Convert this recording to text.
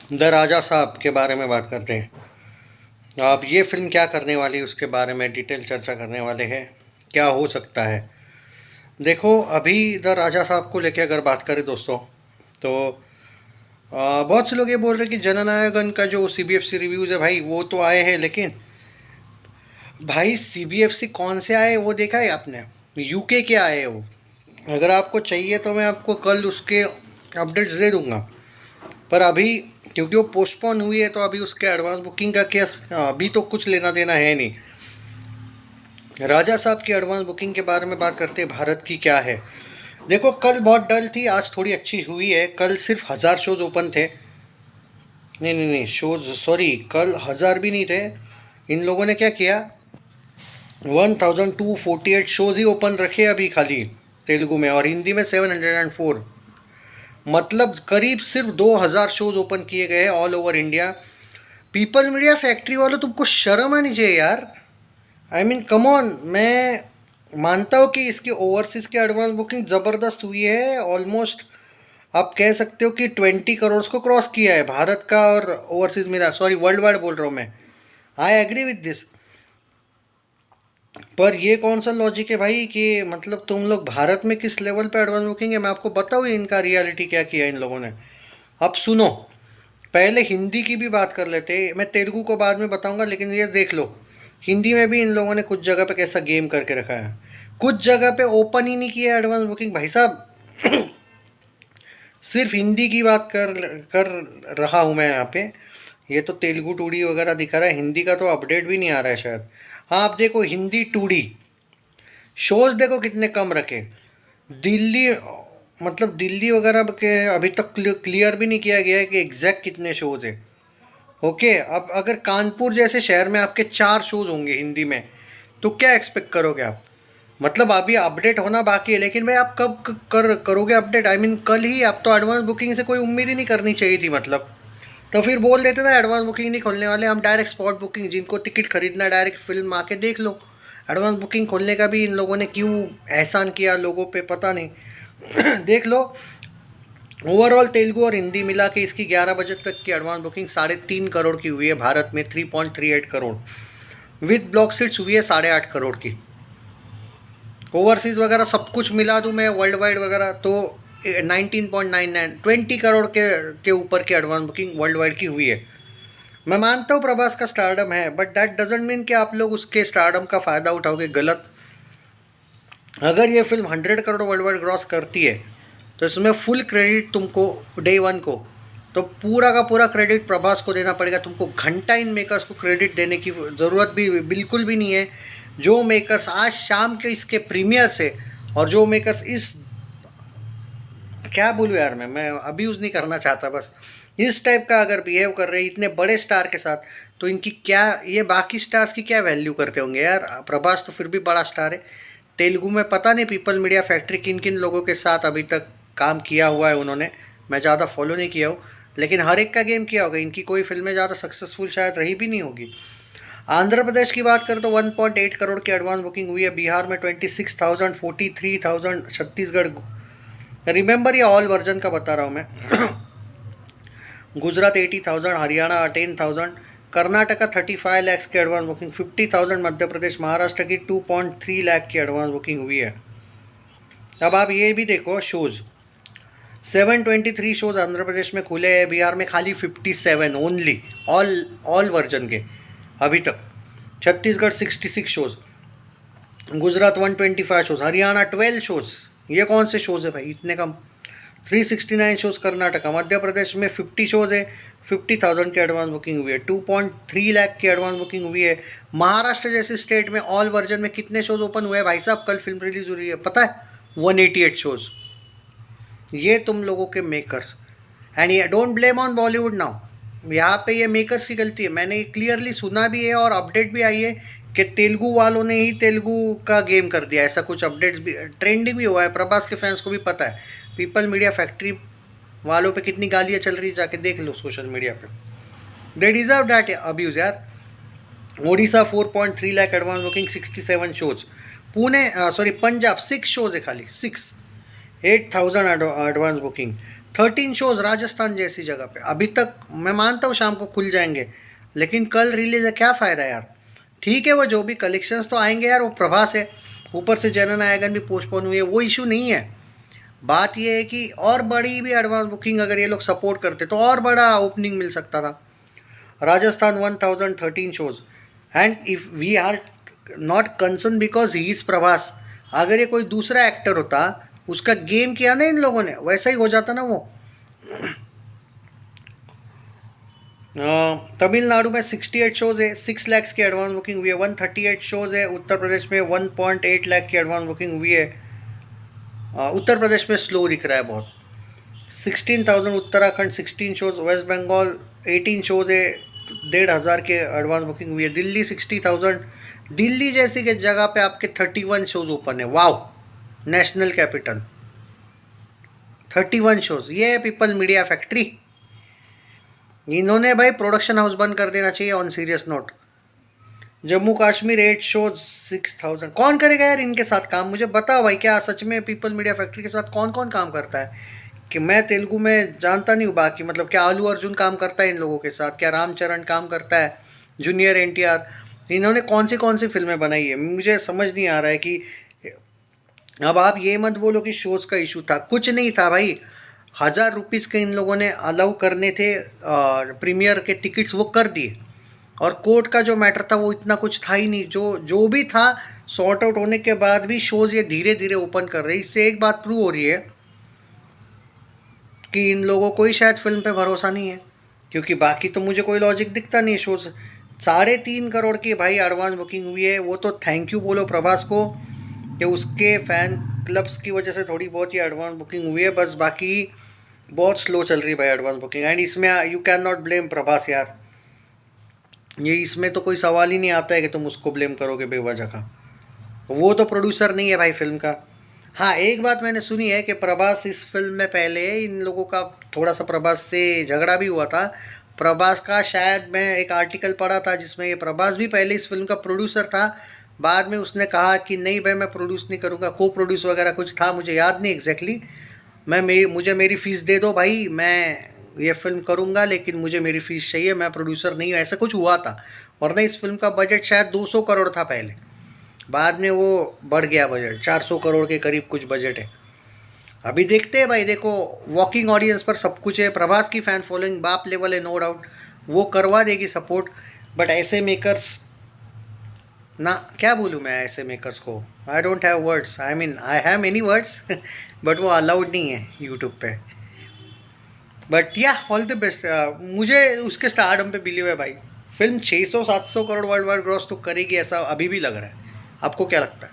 The राजा साहब के बारे में बात करते हैं। आप ये फ़िल्म क्या करने वाली है उसके बारे में डिटेल चर्चा करने वाले हैं। क्या हो सकता है। देखो, अभी द राजा साहब को लेके अगर बात करें दोस्तों, तो बहुत से लोग ये बोल रहे हैं कि जननायकन का जो सीबीएफसी रिव्यूज़ है भाई वो तो आए हैं, लेकिन भाई सीबीएफसी कौन से आए वो देखा है आपने? यूके के आए हैं वो। अगर आपको चाहिए तो मैं आपको कल उसके अपडेट्स दे दूंगा, पर अभी क्योंकि वो पोस्टपोन हुई है तो अभी उसके एडवांस बुकिंग का क्या, अभी तो कुछ लेना देना है नहीं। राजा साहब की एडवांस बुकिंग के बारे में बात करते हैं, भारत की क्या है। देखो, कल बहुत डल थी, आज थोड़ी अच्छी हुई है। कल सिर्फ 1000 शोज ओपन थे। नहीं नहीं नहीं, शोज सॉरी, कल 1000 भी नहीं थे। इन लोगों ने क्या किया, 1248 शोज ही ओपन रखे अभी खाली तेलुगु में, और हिंदी में 704। मतलब करीब सिर्फ 2000 शोज ओपन किए गए all over India. People media factory वालों, तुमको शर्म आनी चाहिए यार। I mean come on. मैं मानता हूँ कि इसकी ओवरसीज़ की एडवांस बुकिंग ज़बरदस्त हुई है। ऑलमोस्ट आप कह सकते हो कि 20 करोड़ को क्रॉस किया है भारत का और ओवरसीज़ मिला। सॉरी, वर्ल्ड वाइड बोल रहा हूँ मैं। I agree with this. पर ये कौन सा लॉजिक है भाई कि मतलब तुम लोग भारत में किस लेवल पे एडवांस बुकिंग है। मैं आपको बताऊँ इनका रियलिटी क्या किया इन लोगों ने। अब सुनो, पहले हिंदी की भी बात कर लेते। मैं तेलुगु को बाद में बताऊंगा, लेकिन ये देख लो, हिंदी में भी इन लोगों ने कुछ जगह पे कैसा गेम करके रखा है। कुछ जगह पे ओपन ही नहीं किया एडवांस बुकिंग भाई साहब। सिर्फ हिंदी की बात कर कर रहा हूँ मैं यहाँ पे। ये तो तेलुगु टूडी वगैरह दिखा रहा है, हिंदी का तो अपडेट भी नहीं आ रहा है शायद। हाँ, आप देखो हिंदी टूडी शोज देखो कितने कम रखे। दिल्ली, मतलब दिल्ली वगैरह के अभी तक क्लियर भी नहीं किया गया है कि एग्जैक्ट कितने शोज है। ओके, अब अगर कानपुर जैसे शहर में आपके 4 शोज होंगे हिंदी में, तो क्या एक्सपेक्ट करोगे आप? मतलब अभी अपडेट होना बाकी है, लेकिन भाई आप कब करोगे अपडेट? आई मीन कल ही। आप तो एडवांस बुकिंग से कोई उम्मीद ही नहीं करनी चाहिए थी मतलब। तो फिर बोल देते ना एडवांस बुकिंग नहीं खोलने वाले, हम डायरेक्ट स्पॉट बुकिंग, जिनको टिकट खरीदना डायरेक्ट फिल्म आके देख लो। एडवांस बुकिंग खोलने का भी इन लोगों ने क्यों एहसान किया लोगों पे, पता नहीं। देख लो, ओवरऑल तेलुगु और हिंदी मिला के इसकी 11 बजे तक की एडवांस बुकिंग 3.5 करोड़ की हुई है भारत में, 3.38 करोड़। विद ब्लॉक सीट्स हुई है 8.5 करोड़ की। ओवरसीज़ वगैरह सब कुछ मिला दूँ मैं, वर्ल्ड वाइड वगैरह, तो 19.99 20 करोड़ के ऊपर की एडवांस बुकिंग वर्ल्ड वाइड की हुई है। मैं मानता हूँ प्रभास का स्टारडम है, बट दैट डजेंट मीन कि आप लोग उसके स्टारडम का फ़ायदा उठाओगे। गलत। अगर ये film 100 crore world wide cross करती है तो इसमें फुल क्रेडिट तुमको डे वन को, तो पूरा का पूरा क्रेडिट प्रभास को देना पड़ेगा। तुमको घंटा इन मेकर्स को क्रेडिट देने की ज़रूरत भी बिल्कुल भी नहीं है। जो मेकर्स आज शाम के इसके प्रीमियर से, और जो मेकर्स इस, क्या बोलूँ यार, मैं अब्यूज़ नहीं करना चाहता, बस इस टाइप का अगर बिहेव कर रहे हैं इतने बड़े स्टार के साथ, तो इनकी क्या, ये बाकी स्टार्स की क्या वैल्यू करते होंगे यार। प्रभास तो फिर भी बड़ा स्टार है। तेलुगु में पता नहीं पीपल मीडिया फैक्ट्री किन किन लोगों के साथ अभी तक काम किया हुआ है उन्होंने। मैं ज़्यादा फॉलो नहीं किया हूँ, लेकिन हर एक का गेम किया होगा। इनकी कोई फिल्में ज़्यादा सक्सेसफुल शायद रही भी नहीं होगी। आंध्र प्रदेश की बात करें तो 1.8 करोड़ की एडवांस बुकिंग हुई है। बिहार में 26,000, 43,000, छत्तीसगढ़, रिमेंबर ये ऑल वर्जन का बता रहा हूँ मैं। गुजरात 80,000, हरियाणा 10,000, कर्नाटका 35 लैक्स की एडवांस बुकिंग, 50,000 मध्य प्रदेश, महाराष्ट्र की 2.3 लाख की एडवांस बुकिंग हुई है। अब आप ये भी देखो शोज़, 723 शोज़ आंध्र प्रदेश में खुले हैं, बिहार में खाली 57 ओनली, ऑल ऑल वर्जन के अभी तक। Chhattisgarh 66 shows, Gujarat 125 shows, Haryana 12 shows. ये कौन से शोज़ है भाई इतने कम? 369 शोज़ कर्नाटका, मध्य प्रदेश में 50 शोज़ है, 50,000 की एडवांस बुकिंग हुई है, 2.3 लाख की एडवांस बुकिंग हुई है। महाराष्ट्र जैसे स्टेट में ऑल वर्जन में कितने शोज़ ओपन हुए हैं भाई साहब? कल फिल्म रिलीज हो रही है, पता है? 188 शोज़। ये तुम लोगों के मेकर्स, एंड ये don't blame on Bollywood now, यहाँ पे ये मेकर्स की गलती है। मैंने क्लियरली सुना भी है और अपडेट भी आई है कि तेलुगु वालों ने ही तेलुगु का गेम कर दिया, ऐसा कुछ अपडेट्स भी, ट्रेंडिंग भी हुआ है। प्रभास के फैंस को भी पता है। पीपल मीडिया फैक्ट्री वालों पे कितनी गालियाँ चल रही है, जाके देख लो सोशल मीडिया पे। दे डिजर्व दैट अब्यूज़ यार। Odisha 4.3 lakh advance booking, 67 shows. Pune, sorry Punjab 6 shows है खाली, 6, 8,000 एडवांस बुकिंग। 13 शोज राजस्थान जैसी जगह पे। अभी तक मैं मानता हूँ शाम को खुल जाएंगे, लेकिन कल रिलीज है, क्या फ़ायदा यार। ठीक है, वो जो भी कलेक्शंस तो आएंगे यार, वो प्रभास है, ऊपर से जननायकन भी पोस्टपोन हुई है, वो इशू नहीं है। बात ये है कि और बड़ी भी एडवांस बुकिंग अगर ये लोग सपोर्ट करते तो और बड़ा ओपनिंग मिल सकता था। Rajasthan 1013 shows, and if we are not concern because he is Prabhas. अगर ये कोई दूसरा एक्टर होता, उसका गेम किया ना इन लोगों ने, वैसा ही हो जाता ना वो। तमिलनाडु में 68 शोज है, 6 लाख की एडवांस बुकिंग हुई है। 138 शोज है उत्तर प्रदेश में, 1.8 लाख की एडवांस बुकिंग हुई है। उत्तर प्रदेश में स्लो दिख रहा है बहुत। 16,000 उत्तराखंड, 16 शोज। वेस्ट बंगाल 18 शोज है, 1,500 के एडवांस बुकिंग हुई है। दिल्ली 60,000। दिल्ली जैसी के जगह पे आपके 31 शोज ओपन है। Wow, national capital 31 shows. ये है पीपल मीडिया फैक्ट्री। इन्होंने भाई प्रोडक्शन हाउस बंद कर देना चाहिए on serious note. Jammu Kashmir 8 shows, 6,000। कौन करेगा यार इनके साथ काम, मुझे बताओ भाई। क्या सच में पीपल मीडिया फैक्ट्री के साथ कौन कौन काम करता है? कि मैं तेलुगु में जानता नहीं हूँ, बाकी मतलब क्या आलू अर्जुन काम करता है इन लोगों के साथ, क्या रामचरण काम करता है, जूनियर एनटीआर। इन्होंने कौन सी फिल्में बनाई है, मुझे समझ नहीं आ रहा है। कि अब आप ये मत बोलो कि शोज का इशू था, कुछ नहीं था भाई। 1,000 रुपीज़ के इन लोगों ने अलाउ करने थे प्रीमियर के टिकट्स, वो कर दिए। और कोर्ट का जो मैटर था वो इतना कुछ था ही नहीं, जो भी था सॉर्ट आउट होने के बाद भी शोज ये धीरे धीरे ओपन कर रहे हैं। इससे एक बात प्रूव हो रही है कि इन लोगों को ही शायद फिल्म पे भरोसा नहीं है, क्योंकि बाकी तो मुझे कोई लॉजिक दिखता नहीं है शोज। 3.5 करोड़ की भाई एडवांस बुकिंग हुई है, वो तो थैंक यू बोलो प्रभास को कि उसके फैन क्लब्स की वजह से थोड़ी बहुत ही एडवांस बुकिंग हुई है, बस बाकी बहुत स्लो चल रही है भाई एडवांस बुकिंग। एंड इसमें you can not blame Prabhas यार, ये इसमें तो कोई सवाल ही नहीं आता है कि तुम उसको ब्लेम करोगे बेवजह का। वो तो प्रोड्यूसर नहीं है भाई फिल्म का। हाँ, एक बात मैंने सुनी है कि प्रभास इस फिल्म में पहले इन लोगों का थोड़ा सा प्रभास से झगड़ा भी हुआ था। प्रभास का शायद मैं एक आर्टिकल पढ़ा था जिसमें ये प्रभास भी पहले इस फिल्म का प्रोड्यूसर था, बाद में उसने कहा कि नहीं भाई मैं प्रोड्यूस नहीं करूँगा, को प्रोड्यूस वगैरह कुछ था, मुझे याद नहीं एग्जैक्टली। मुझे मेरी फ़ीस दे दो भाई, मैं ये फिल्म करूँगा, लेकिन मुझे मेरी फ़ीस चाहिए, मैं प्रोड्यूसर नहीं हूँ, ऐसा कुछ हुआ था। वरना इस फिल्म का बजट शायद 200 करोड़ था पहले, बाद में वो बढ़ गया बजट, 400 करोड़ के करीब कुछ बजट है। अभी देखते हैं भाई, देखो वॉकिंग ऑडियंस पर सब कुछ है। प्रभास की फ़ैन फॉलोइंग बाप लेवल है, नो डाउट, वो करवा देगी सपोर्ट। बट ऐसे मेकर्स ना, क्या बोलूँ मैं ऐसे मेकर्स को, I don't have words, I mean I have many words but वो अलाउड नहीं है यूट्यूब पे। बट या ऑल द बेस्ट। मुझे उसके स्टारडम पे बिलीव है भाई, film 600-700 crore world wide gross तो करेगी, ऐसा अभी भी लग रहा है। आपको क्या लगता है?